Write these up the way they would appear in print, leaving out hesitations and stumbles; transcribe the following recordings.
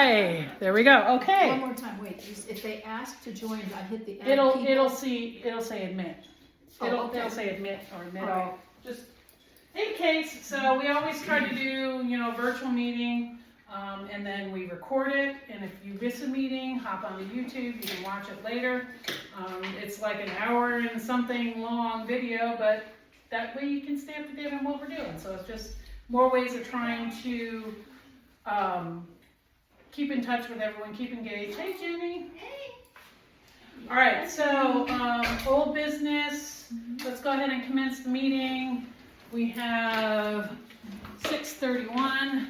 Hey, there we go. Okay. One more time, wait, if they ask to join, I hit the add It'll people. say admit. Oh, okay. It'll say admit or admit All right. all. Just in case. So we always try to do, virtual meeting, and then we record it. And if you miss a meeting, hop on YouTube. You can watch it later. It's like an hour and something long video, but that way you can stay up to date on what we're doing. So it's just more ways of trying to keep in touch with everyone, keep engaged. Hey, Jenny. Hey. All right, so old business. Let's go ahead and commence the meeting. We have 6:31.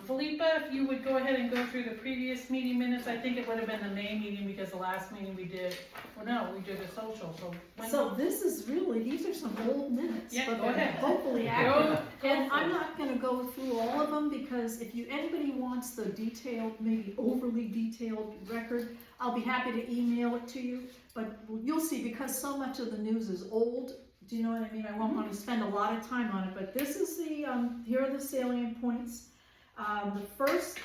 Philippa, if you would go ahead and go through the previous meeting minutes. I think it would have been the May meeting because the last meeting we did, we did a social. So this is really, these are some old minutes, Yeah, but go ahead. hopefully accurate. Go And for I'm it. not gonna go through all of them because if anybody wants the detailed, maybe overly detailed record, I'll be happy to email it to you. But you'll see, because so much of the news is old, do you know what I mean? I won't want to spend a lot of time on it, but this is the, here are the salient points. The first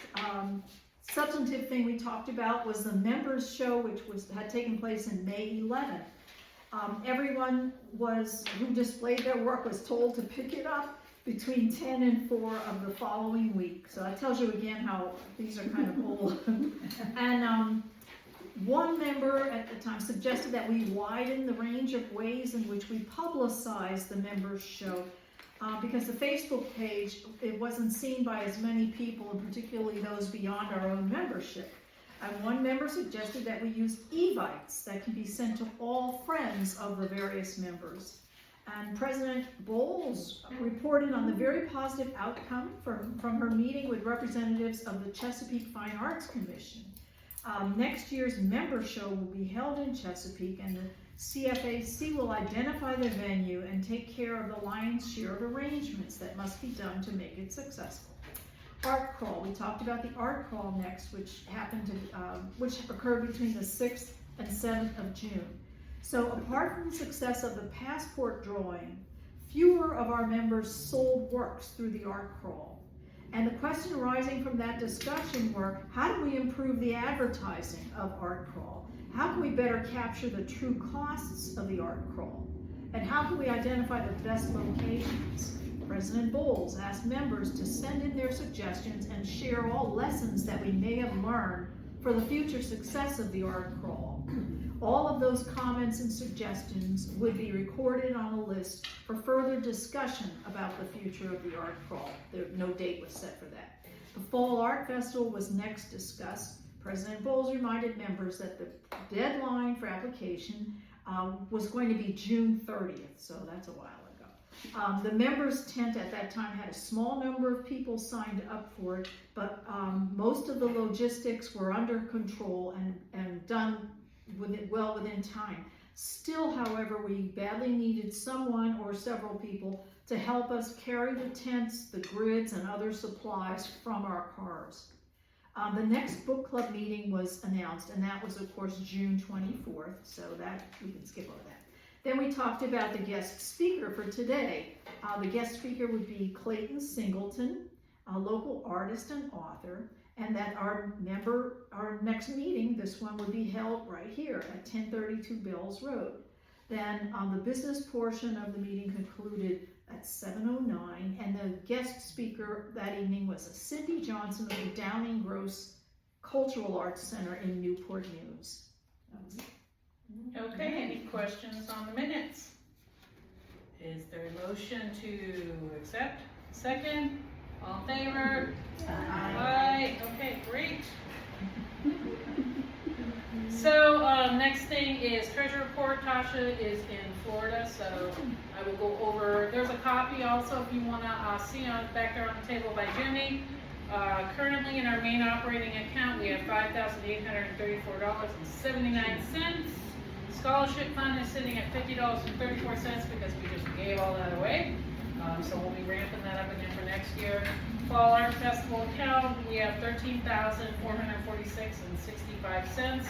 substantive thing we talked about was the members show, which had taken place in May 11th. Everyone who displayed their work was told to pick it up between 10 and 4 of the following week. So that tells you again how these are kind of old. And one member at the time suggested that we widen the range of ways in which we publicize the members show. Because the Facebook page, it wasn't seen by as many people, and particularly those beyond our own membership. And one member suggested that we use evites that can be sent to all friends of the various members. And President Bowles reported on the very positive outcome from her meeting with representatives of the Chesapeake Fine Arts Commission. Next year's member show will be held in Chesapeake, and the CFAC will identify the venue and take care of the lion's share of arrangements that must be done to make it successful. Art crawl. We talked about the art crawl next, which occurred between the 6th and 7th of June. So apart from the success of the passport drawing, fewer of our members sold works through the art crawl. And the question arising from that discussion were, how do we improve the advertising of art crawl? How can we better capture the true costs of the art crawl? And how can we identify the best locations? President Bowles asked members to send in their suggestions and share all lessons that we may have learned for the future success of the art crawl. All of those comments and suggestions would be recorded on a list for further discussion about the future of the art crawl. No date was set for that. The Fall Art Festival was next discussed. President Bowles reminded members that the deadline for application was going to be June 30th, so that's a while ago. The members' tent at that time had a small number of people signed up for it, but most of the logistics were under control and done within time. Still, however, we badly needed someone or several people to help us carry the tents, the grids, and other supplies from our cars. The next book club meeting was announced, and that was, of course, June 24th, so that we can skip over that. Then we talked about the guest speaker for today. The guest speaker would be Clayton Singleton, a local artist and author, and that our next meeting, this one would be held right here at 1032 Bells Road. Then the business portion of the meeting concluded at 7:09, and the guest speaker that evening was Cindy Johnson of the Downing Gross Cultural Arts Center in Newport News. That was it. Okay, any questions on the minutes? Is there a motion to accept? Second? All in favor? Aye. Okay, great. So next thing is treasure report. Tasha is in Florida, so I will go over. There's a copy also if you want to see on back there on the table by Jimmy. Currently in our main operating account we have $5,834.79. Scholarship fund is sitting at $50.34 because we just gave all that away. So we'll be ramping that up again for next year. Fall Art Festival account, we have $13,446.65.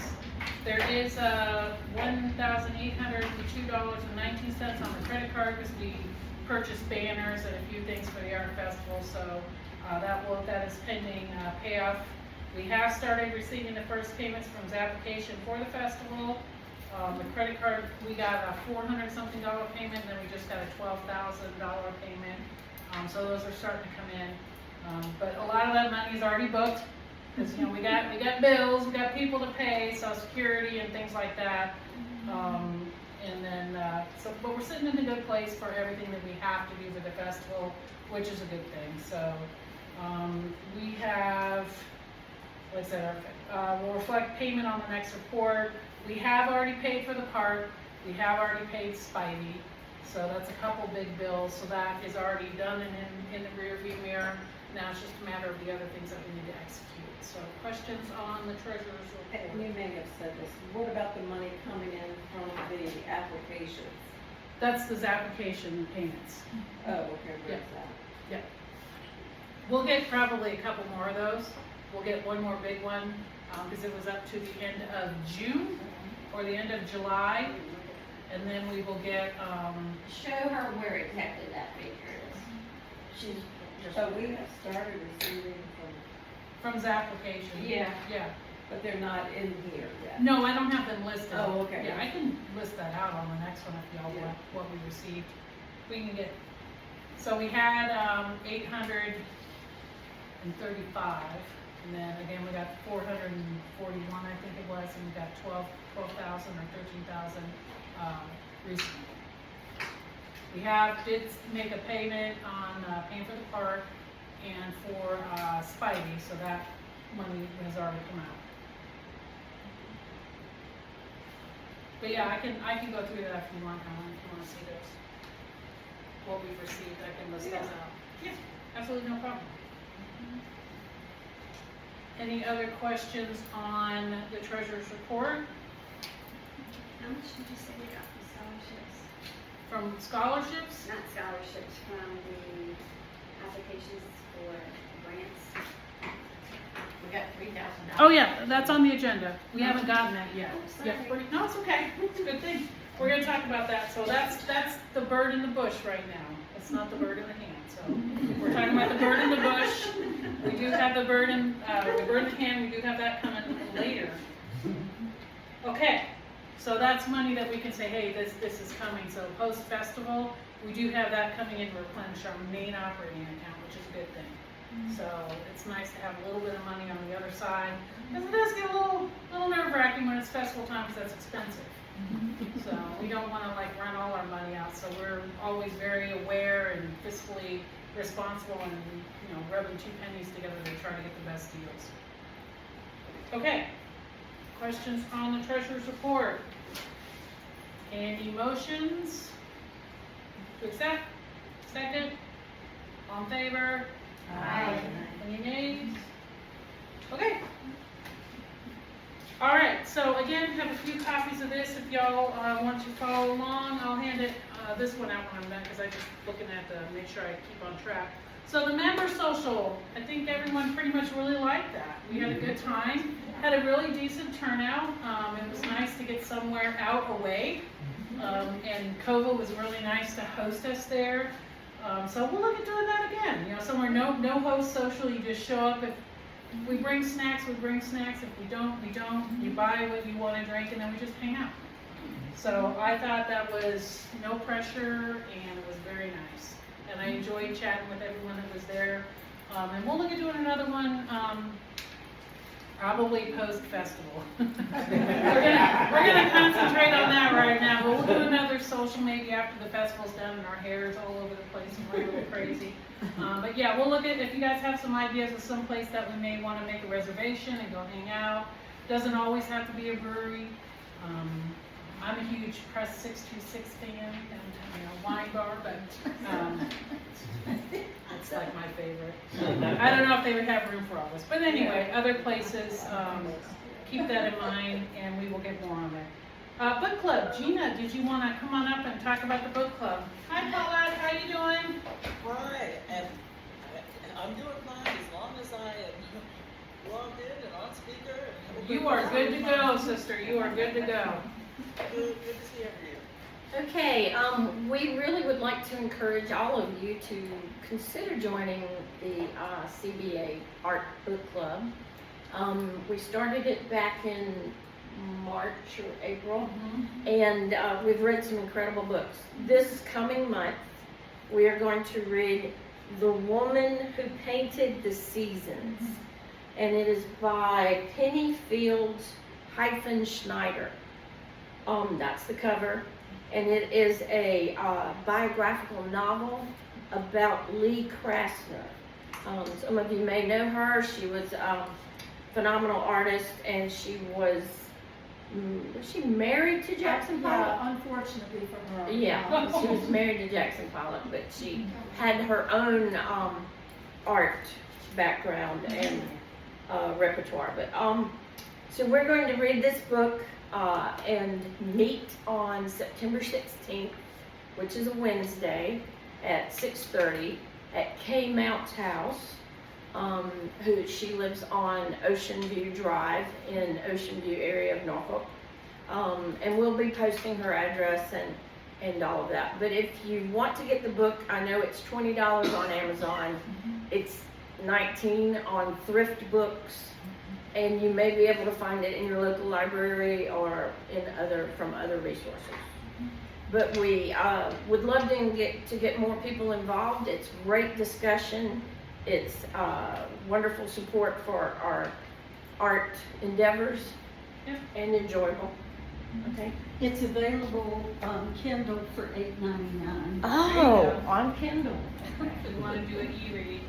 There is $1,802.19 on the credit card because we purchased banners and a few things for the art festival. So That is pending payoff. We have started receiving the first payments from his application for the festival. The credit card, we got a $400-something payment, and then we just got a $12,000 payment. So those are starting to come in. But a lot of that money is already booked, because, you know, we got bills, we got people to pay, Social Security and things like that. And then, but we're sitting in a good place for everything that we have to do for the festival, which is a good thing. So, we have, like I said, we'll reflect payment on the next report. We have already paid for the park. We have already paid Spidey. So that's a couple big bills. So that is already done and in the rear view mirror. Now it's just a matter of the other things that we need to execute. So questions on the treasurer's report? You may have said this. What about the money coming in from the applications? That's the application payments. Oh, okay, where's that? Yeah. We'll get probably a couple more of those. We'll get one more big one, because it was up to the end of June or the end of July. And then we will get, Show her where exactly that figure is. She's just. So we have started receiving from, from his application. Yeah. Yeah. but they're not in here yet. No, I don't have them listed. Oh, okay. Yeah, I can list that out on the next one if y'all want what we received. We can get, so we had, 835, and then again, we got 441, I think it was, and we got 12,000 or 13,000, recently. We did make a payment on, paying for the park and for, Spidey, so that money has already come out. But yeah, I can go through that if you want, Helen, if you want to see those. What we've received, I can list those out. Yeah, absolutely no problem. Any other questions on the treasurer's report? How much did you say we got from scholarships? From scholarships? Not scholarships, from the applications for grants. We got $3,000. Oh yeah, that's on the agenda. We haven't gotten that yet. Oh, sorry. Yeah, no, it's okay. It's a good thing. We're gonna talk about that. So that's the bird in the bush right now. It's not the bird in the hand. So we're talking about the bird in the bush. We do have the bird in the hand. We do have that coming later. Okay, so that's money that we can say, hey, this is coming. So post festival, we do have that coming in to replenish our main operating account, which is a good thing. So it's nice to have a little bit of money on the other side, because it does get a little nerve-wracking when it's festival time, because that's expensive. So we don't want to like run all our money out. So we're always very aware and fiscally responsible, and rubbing two pennies together to try to get the best deals. Okay. Questions on the treasurer's report? Any motions to accept? Second? All in favor? Aye. Any nays? Okay. All right, so again, have a few copies of this if y'all want to follow along. I'll hand it, this one out when I'm done, because I'm just looking at to make sure I keep on track. So the member social, I think everyone pretty much really liked that. We had a good time, had a really decent turnout. It was nice to get somewhere out away, and Kova was really nice to host us there. So we'll look at doing that again. Somewhere no host social. You just show up. If we bring snacks, we bring snacks. If we don't, we don't. You buy what you want to drink, and then we just hang out. So I thought that was no pressure, and it was very nice. And I enjoyed chatting with everyone that was there. And we'll look at doing another one. Probably post-festival. we're gonna concentrate on that right now, but we'll do another social maybe after the festival's done and our hair is all over the place and we're a little crazy. But yeah, we'll look at, if you guys have some ideas of some place that we may want to make a reservation and go hang out. Doesn't always have to be a brewery. I'm a huge Press 626 fan and wine bar, but it's like my favorite. I don't know if they would have room for all this, but anyway, other places, keep that in mind, and we will get more on there. Book club, Gina, did you want to come on up and talk about the book club? Hi, Paulette, how you doing? Right, and I'm doing fine as long as I am logged in and on speaker. And You are good to go, sister. You are good to go. Good to see everybody. Okay, we really would like to encourage all of you to consider joining the CBA Art Book Club. We started it back in March or April, and we've read some incredible books. This coming month, we are going to read The Woman Who Painted the Seasons, and it is by Penny Fields Schneider. That's the cover, and it is a biographical novel about Lee Krasner. Some of you may know her. She was a phenomenal artist, and she was she married to Jackson Pollock? Yeah, unfortunately for her. Yeah, she was married to Jackson Pollock, but she had her own art background and repertoire. But so we're going to read this book and meet on September 16th, which is a Wednesday, at 6:30 at Kay Mount's house. Who she lives on Ocean View Drive in Ocean View area of Norfolk. And we'll be posting her address and all of that. But if you want to get the book, I know it's $20 on Amazon. It's $19 on Thrift Books, and you may be able to find it in your local library or from other resources. But we would love to get more people involved. It's great discussion. It's wonderful support for our art endeavors, and enjoyable. Okay. It's available on Kindle for $8.99. Oh, on Kindle. If you want to do an e-read.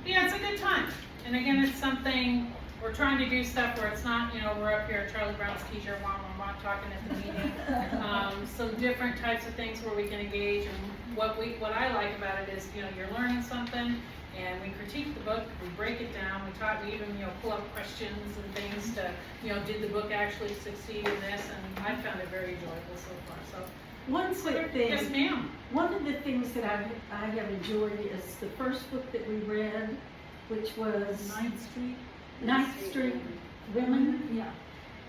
Yeah, it's a good time. And again, it's something, we're trying to do stuff where it's not, we're up here at Charlie Brown's t-shirt, wah, wah, wah, talking at the meeting. Some different types of things where we can engage. And what I like about it is, you're learning something, and we critique the book, we break it down, we even, pull up questions and things to, did the book actually succeed in this? And I found it very enjoyable so far, so. One quick thing. Yes, ma'am. One of the things that I have enjoyed is the first book that we read, which was Ninth Street Women. Yeah.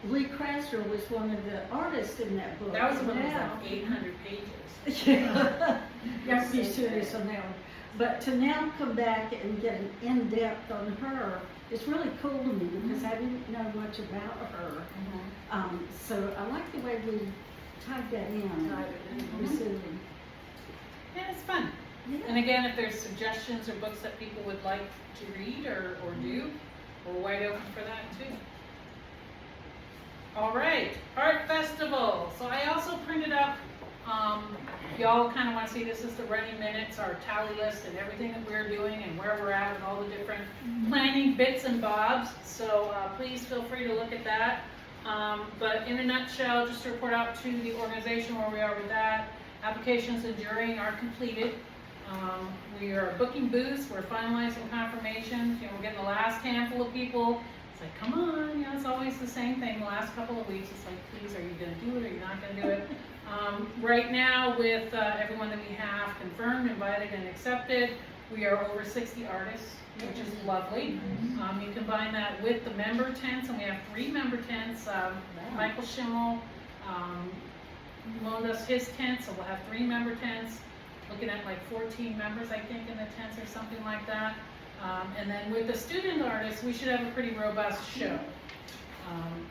Lee Krasner was one of the artists in that book. That was when it was Now- like 800 pages. Yeah, you have to be serious on that one. But to now come back and get an in-depth on her, it's really cool to me because I didn't know much about her. So I like the way we tied that in. Receiving. Yeah, it's fun. And again, if there's suggestions or books that people would like to read or do, we're wide open for that too. All right, Art Festival. So I also printed up, y'all kind of want to see, this is the running minutes, our tally list and everything that we're doing and where we're at and all the different planning bits and bobs. So please feel free to look at that. But in a nutshell, just to report out to the organization where we are with that. Applications and jurying are completed. We are booking booths, we're finalizing confirmations, we're getting the last handful of people. It's like, come on, it's always the same thing. The last couple of weeks, it's like, please, are you gonna do it or you're not gonna do it? Right now, with everyone that we have confirmed, invited, and accepted, we are over 60 artists, which is lovely. You combine that with the member tents, and we have 3 member tents. Michael Schimmel loaned us his tent, so we'll have 3 member tents. Looking at like 14 members, I think, in the tents or something like that. And then with the student artists, we should have a pretty robust show.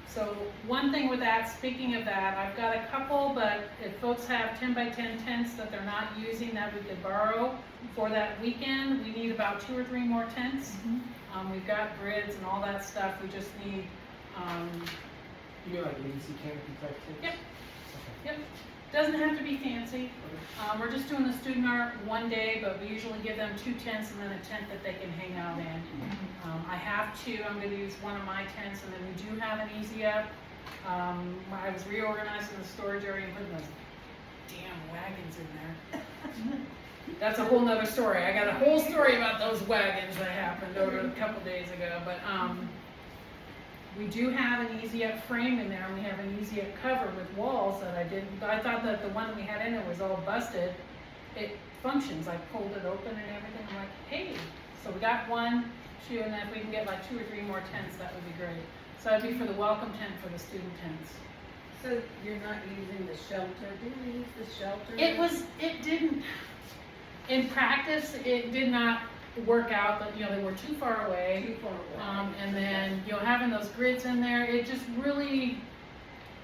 So one thing with that, speaking of that, I've got a couple, but if folks have 10 by 10 tents that they're not using that we could borrow for that weekend, we need about 2 or 3 more tents. We've got grids and all that stuff. We just need, You mean like lazy canopy type things? Yep. Yep. Doesn't have to be fancy. We're just doing the student art one day, but we usually give them 2 tents and then a tent that they can hang out in. I have 2. I'm going to use one of my tents, and then we do have an easy up. I was reorganizing the storage area and putting those damn wagons in there. That's a whole nother story. I got a whole story about those wagons that happened over a couple days ago. But we do have an easy up frame in there, and we have an easy up cover with walls that I thought that the one that we had in there was all busted. It functions. I pulled it open and everything. I'm like, hey. So we got 1, 2, and then if we can get like 2 or 3 more tents, that would be great. So that'd be for the welcome tent for the student tents. So you're not using the shelter? Did you use the shelter? It didn't, in practice, it did not work out that, you know, they were too far away. Too far away. And then, you know, having those grids in there, it just really,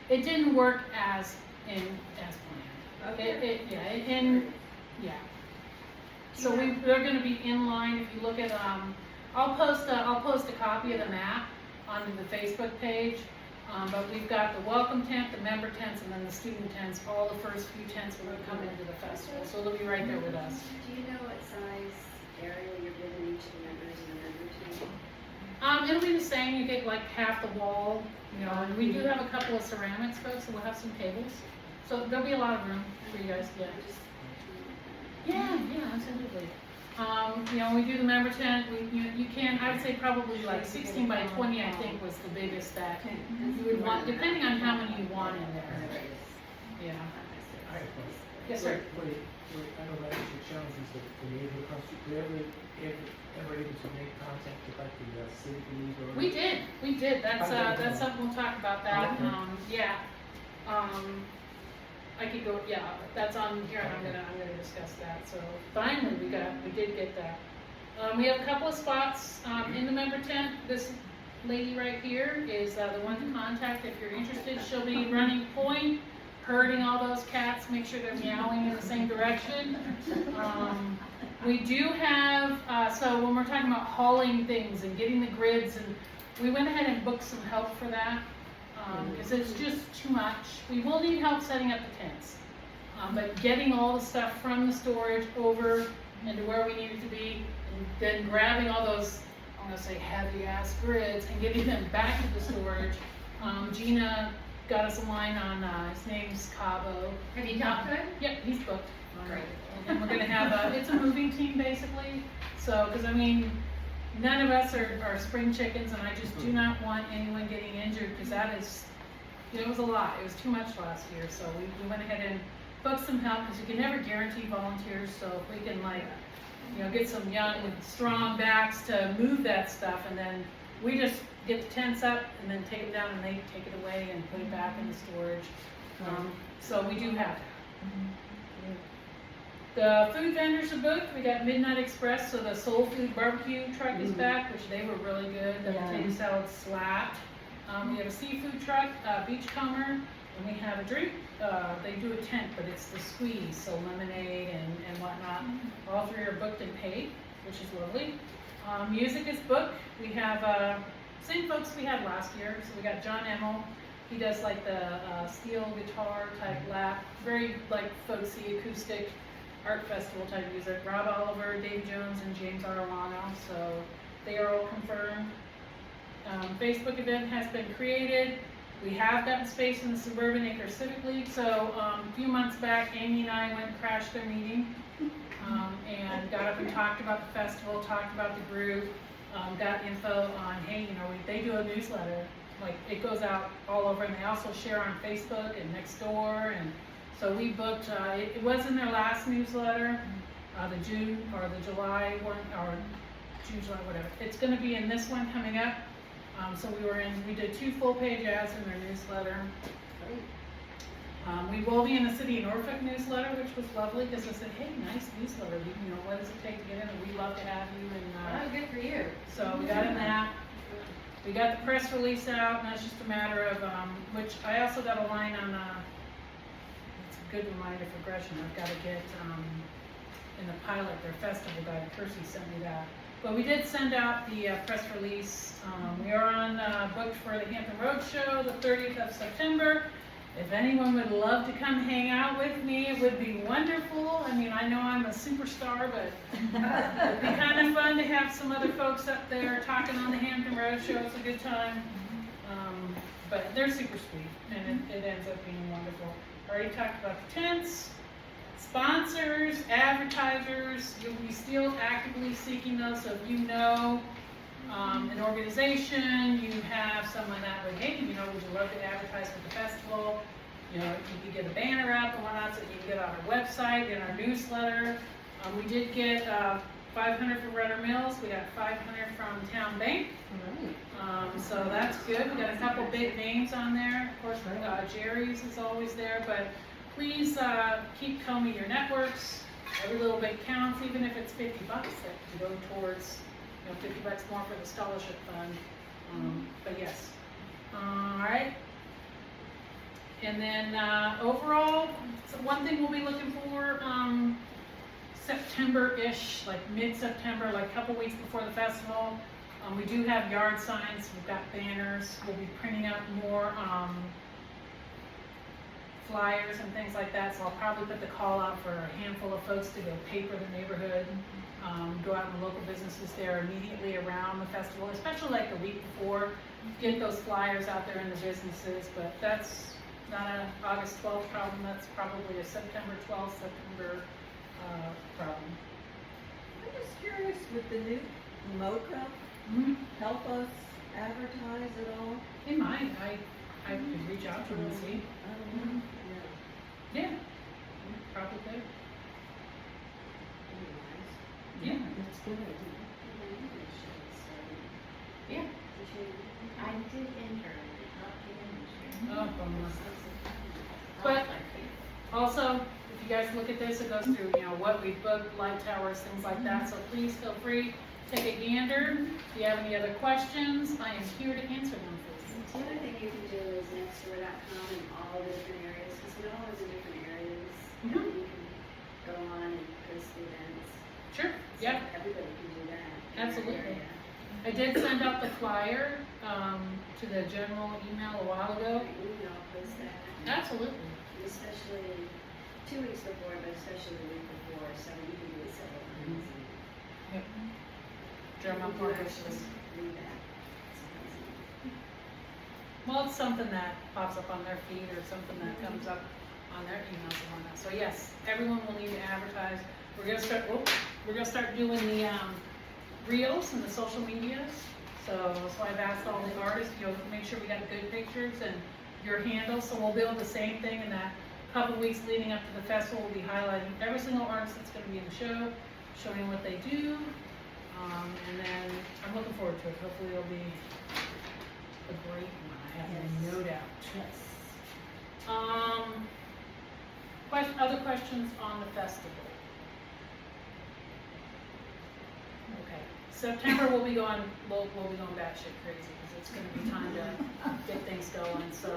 it didn't work as planned. Okay. Yeah. So they're gonna be in line, if you look at, I'll post a copy of the map onto the Facebook page. But we've got the welcome tent, the member tents, and then the student tents, all the first few tents will come into the festival, so they'll be right there with us. Do you know what size area you're giving each of the members and the member team? It'll be the same, you get like half the wall, you know, and we do have a couple of ceramics folks, so we'll have some tables. So there'll be a lot of room for you guys, yeah. Yeah, absolutely. You know, when we do the member tent, you can, I would say probably like 16 by 20, I think, was the biggest that you would want, depending on how many you want in there. Yeah. I have a question. Yes, sir. I know that is a challenge is that the neighborhood comes to, were ever able to make contact with like the civic league or? We did, that's something we'll talk about that, Okay. yeah. I could go, yeah, that's on here, and I'm gonna discuss that, so finally, we did get that. We have a couple of spots, in the member tent. This lady right here is, the one to contact if you're interested. She'll be running point, herding all those cats, make sure they're meowing in the same direction. We do have, so when we're talking about hauling things and getting the grids, and we went ahead and booked some help for that. Because it's just too much. We will need help setting up the tents. But getting all the stuff from the storage over and to where we need it to be, and then grabbing all those, I'm gonna say heavy ass grids and getting them back to the storage. Gina got us a line on, his name's Cabo. Have you talked to him? Yep, he's booked. Great. And we're gonna have it's a moving team basically. So, because I mean, none of us are spring chickens, and I just do not want anyone getting injured, because that is, you know, it was a lot. It was too much last year, so we went ahead and booked some help, because you can never guarantee volunteers, so if we can, like, you know, get some young, strong backs to move that stuff, and then we just get the tents up, and then take it down, and they take it away and put it back in the storage. So we do have that. The food vendors are booked. We got Midnight Express, so the Soul Food Barbecue truck is back, which they were really good. The potato salad slapped. We have a seafood truck, Beachcomber, and we have a drink. They do a tent, but it's the squeeze, so lemonade and whatnot. All three are booked and paid, which is lovely. Music is booked. We have same folks we had last year. So we got John Emmel. He does like the steel guitar type lap, very like folksy acoustic art festival type music. Rob Oliver, Dave Jones, and James Arellano, so they are all confirmed. Facebook event has been created. We have gotten space in the Suburban Acre Civic League, so a few months back, Amy and I went and crashed their meeting, and got up and talked about the festival, talked about the group, got info on, hey, you know, they do a newsletter, like it goes out all over, and they also share on Facebook and Nextdoor, and so we booked, it was in their last newsletter, the June or the July one, or June, July, whatever. It's gonna be in this one coming up. So we did 2 full-page ads in their newsletter. We will be in the City of Norfolk newsletter, which was lovely, because I said, hey, nice newsletter, you know, what does it take to get in, and we'd love to have you, and, good for you. so we got in that. We got the press release out, and that's just a matter of, which I also got a line on, it's a good reminder for Gresham, I've got to get, in the pilot, their festival guide, Percy sent me that. But we did send out the press release. We are on booked for the Hampton Road Show, the 30th of September. If anyone would love to come hang out with me, it would be wonderful. I mean, I know I'm a superstar, but it'd be kind of fun to have some other folks up there talking on the Hampton Road Show. It's a good time. But they're super sweet, and it ends up being wonderful. Already talked about the tents. Sponsors, advertisers, you'll be still actively seeking those, so if you know an organization, you have someone that would, hey, you know, would you love to advertise for the festival? You know, you could get a banner up and whatnot, so you can get on our website, in our newsletter. We did get 500 from Rudder Mills, we got 500 from Town Bank. So that's good. We got a couple big names on there. Of course, Jerry's is always there, but please keep combing your networks. every little bit counts, even if it's $50 that can go towards, $50 more for the scholarship fund. But yes, all right. And then, overall, so one thing we'll be looking for, September-ish, like mid-September, like a couple weeks before the festival. We do have yard signs, we've got banners, we'll be printing out more, flyers and things like that, so I'll probably put the call out for a handful of folks to go paper the neighborhood, go out in the local businesses there immediately around the festival, especially like the week before, get those flyers out there in the businesses, but that's not a August 12th problem, that's probably a September 12th, September, problem. I'm just curious, with the new MOCA, help us advertise at all? They might, I could reach out to them and see. I don't know. Yeah, probably could. Yeah. That's good idea. Yeah. I did intern, not get Oh, bummer. But also, if you guys look at this, it goes through, what we booked, light towers, things like that, so please feel free, take a gander. If you have any other questions, I am here to answer them for you. The other thing you can do is nextdoor.com in all the different areas, because we all live in different areas. Mhm. And you can go on and post the events. Sure, So yeah, everybody can do that. in their Absolutely. area. I did send out the flyer, to the general email a while ago. Right, we can all post that. Absolutely. Especially 2 weeks before, but especially the week before, so you can do it several times. Yep. Drum up You more can wishes. actually read that. Surprising. Well, it's something that pops up on their feed or something that comes up on their emails and whatnot. So yes, everyone will need to advertise. We're gonna start doing the reels and the social medias. So I've asked all the artists, make sure we got good pictures and your handle. So we'll build the same thing in that couple weeks leading up to the festival. We'll be highlighting every single artist that's gonna be in the show, showing what they do. And then I'm looking forward to it. Hopefully it'll be a great one, I have no doubt. Yes. Other questions on the festival? Okay, September we'll be going batshit crazy, because it's gonna be time to get things going, so,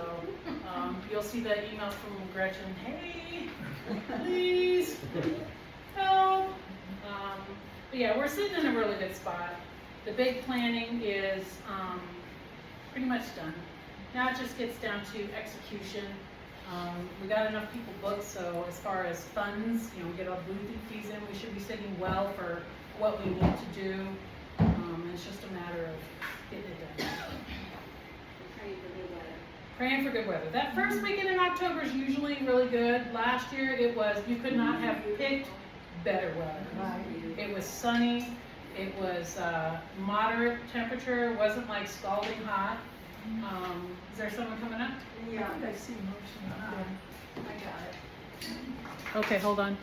you'll see the emails from Gretchen, hey, please, help. But yeah, we're sitting in a really good spot. The big planning is, pretty much done. Now it just gets down to execution. We got enough people booked, so as far as funds, we get all the booth fees in, we should be sitting well for what we need to do. And it's just a matter of getting it done. Praying for good weather. Praying for good weather. That first weekend in October is usually really good. Last year you could not have picked better weather. Right. It was sunny, it was moderate temperature, it wasn't like scalding hot. Is there someone coming up? Yeah, I see motion. I got it. Okay, hold on.